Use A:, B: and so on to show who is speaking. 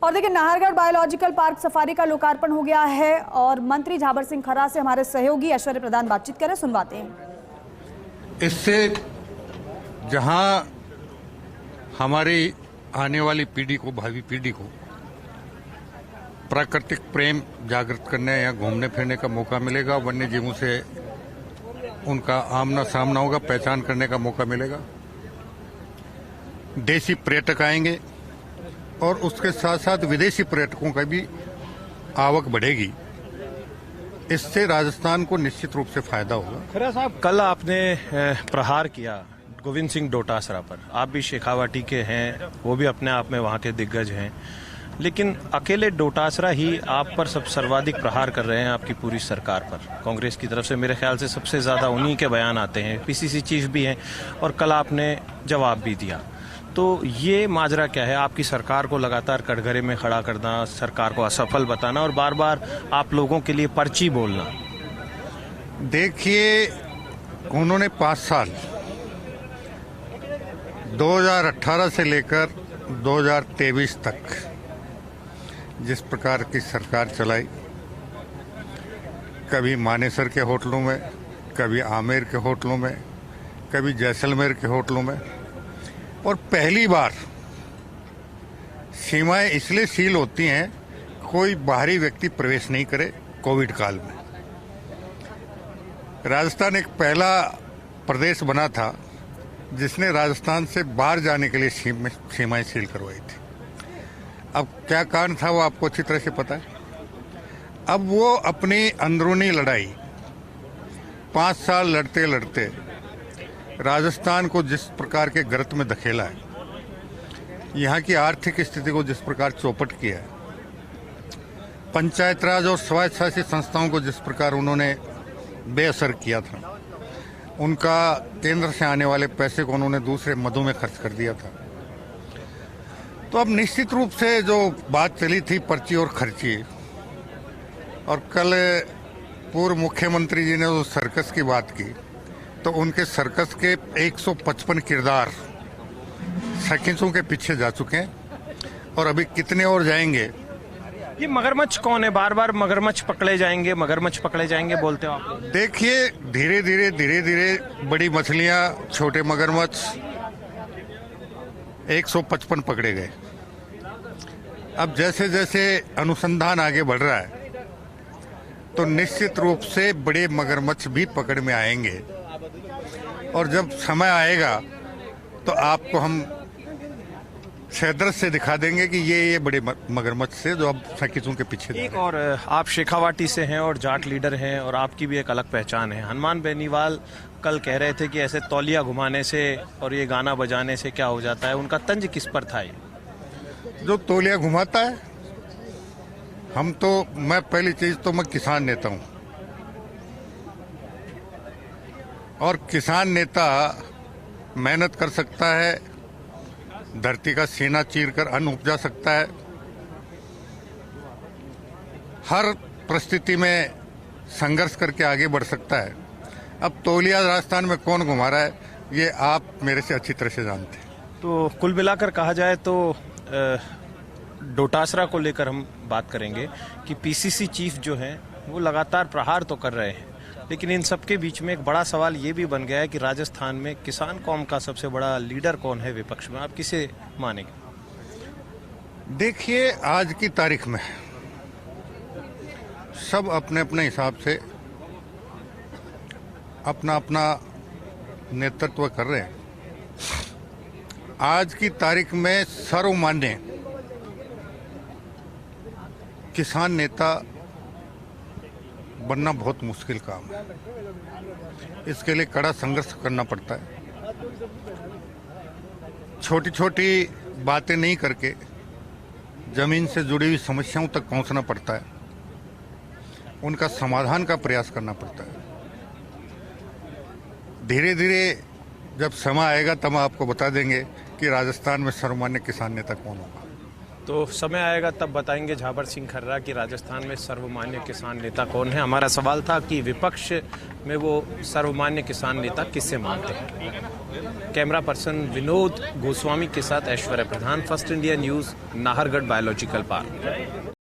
A: और देखिए, Nahargarh biological park safari का लोकार्पण हो गया है और मंत्री झाबर सिंह खर्रा से हमारे सहयोगी ऐश्वर्य प्रधान बातचीत करें, सुनवाते हैं।
B: इससे जहां हमारी आने वाली पीढ़ी को, भावी पीढ़ी को प्राकृतिक प्रेम जागृत करने या घूमने फिरने का मौका मिलेगा, वन्य जीवों से उनका आमना सामना होगा, पहचान करने का मौका मिलेगा, देसी पर्यटक आएंगे और उसके साथ साथ विदेशी पर्यटकों का भी आवक बढ़ेगी। इससे राजस्थान को निश्चित रूप से फायदा होगा।
C: खर्रा साहब, कल आपने प्रहार किया गोविंद सिंह डोटासरा पर। आप भी शेखावाटी के हैं, वो भी अपने आप में वहाँ के दिग्गज हैं, लेकिन अकेले डोटासरा ही आप पर सब सर्वाधिक प्रहार कर रहे हैं, आपकी पूरी सरकार पर। कांग्रेस की तरफ से मेरे ख्याल से सबसे ज़्यादा उन्हीं के बयान आते हैं, पीसीसी चीफ भी हैं और कल आपने जवाब भी दिया। तो ये माजरा क्या है? आपकी सरकार को लगातार कटघरे में खड़ा करना, सरकार को असफल बताना और बार बार आप लोगों के लिए पर्ची बोलना।
B: देखिए, उन्होंने 5 साल 2018 से लेकर 2023 तक जिस प्रकार की सरकार चलाई, कभी मानेसर के होटलों में, कभी आमेर के होटलों में, कभी जैसलमेर के होटलों में, और पहली बार सीमाएं इसलिए सील होती हैं, कोई बाहरी व्यक्ति प्रवेश नहीं करे कोविड काल में। राजस्थान एक पहला प्रदेश बना था जिसने राजस्थान से बाहर जाने के लिए सीमाएं सील करवाई थी। अब क्या कारण था वो आपको अच्छी तरह से पता है। अब वो अपनी अंदरूनी लड़ाई 5 साल लड़ते लड़ते राजस्थान को जिस प्रकार के गर्त में धकेला है, यहाँ की आर्थिक स्थिति को जिस प्रकार चौपट किया है, पंचायत राज और स्वायत्त शासित संस्थाओं को जिस प्रकार उन्होंने बेअसर किया था, उनका केंद्र से आने वाले पैसे को उन्होंने दूसरे मदों में खर्च कर दिया था। तो अब निश्चित रूप से जो बात चली थी पर्ची और खर्ची, और कल पूर्व मुख्यमंत्री जी ने जो सर्कस की बात की, तो उनके सर्कस के 155 किरदार सकिंसों के पीछे जा चुके हैं और अभी कितने और जाएंगे।
C: ये मगरमच्छ कौन है? बार बार मगरमच्छ पकड़े जाएंगे, मगरमच्छ पकड़े जाएंगे बोलते हो आप।
B: देखिए, धीरे धीरे बड़ी मछलियां, छोटे मगरमच्छ 155 पकड़े गए। अब जैसे जैसे अनुसंधान आगे बढ़ रहा है, तो निश्चित रूप से बड़े मगरमच्छ भी पकड़ में आएंगे, और जब समय आएगा तो आपको हम सैदरस से दिखा देंगे कि ये बड़े मगरमच्छ से जो अब सकिसों के पीछे।
C: एक और, आप शेखावाटी से हैं और जाट लीडर हैं और आपकी भी एक अलग पहचान है। हनुमान बेनीवाल कल कह रहे थे कि ऐसे तौलिया घुमाने से और ये गाना बजाने से क्या हो जाता है, उनका तंज किस पर था? ये
B: जो तौलिया घुमाता है, मैं पहली चीज तो मैं किसान नेता हूं, और किसान नेता मेहनत कर सकता है, धरती का सीना चीरकर अन्न उपजा सकता है, हर परिस्थिति में संघर्ष करके आगे बढ़ सकता है। अब तौलिया राजस्थान में कौन घुमा रहा है, ये आप मेरे से अच्छी तरह से जानते हैं। तो
C: कुल मिलाकर कहा जाए तो डोटासरा को लेकर हम बात करेंगे कि पीसीसी चीफ जो हैं वो लगातार प्रहार तो कर रहे हैं, लेकिन इन सबके बीच में एक बड़ा सवाल ये भी बन गया है कि राजस्थान में किसान कौम का सबसे बड़ा लीडर कौन है विपक्ष में? आप किसे मानेंगे?
B: देखिए, आज की तारीख में सब अपने अपने हिसाब से अपना अपना नेतृत्व कर रहे हैं। आज की तारीख में सर्वमान्य किसान नेता बनना बहुत मुश्किल काम है। इसके लिए कड़ा संघर्ष करना पड़ता है। छोटी छोटी बातें नहीं करके जमीन से जुड़ी हुई समस्याओं तक पहुंचना पड़ता है, उनका समाधान का प्रयास करना पड़ता है। धीरे धीरे जब समय आएगा तब आपको बता देंगे कि राजस्थान में सर्वमान्य किसान नेता कौन होगा।
C: तो समय आएगा तब बताएंगे झाबर सिंह खर्रा कि राजस्थान में सर्वमान्य किसान नेता कौन है। हमारा सवाल था कि विपक्ष में वो सर्वमान्य किसान नेता किससे मानते हैं। कैमरा पर्सन विनोद गोस्वामी के साथ Aishwarya Pradhan, first India news, Nahargarh biological park.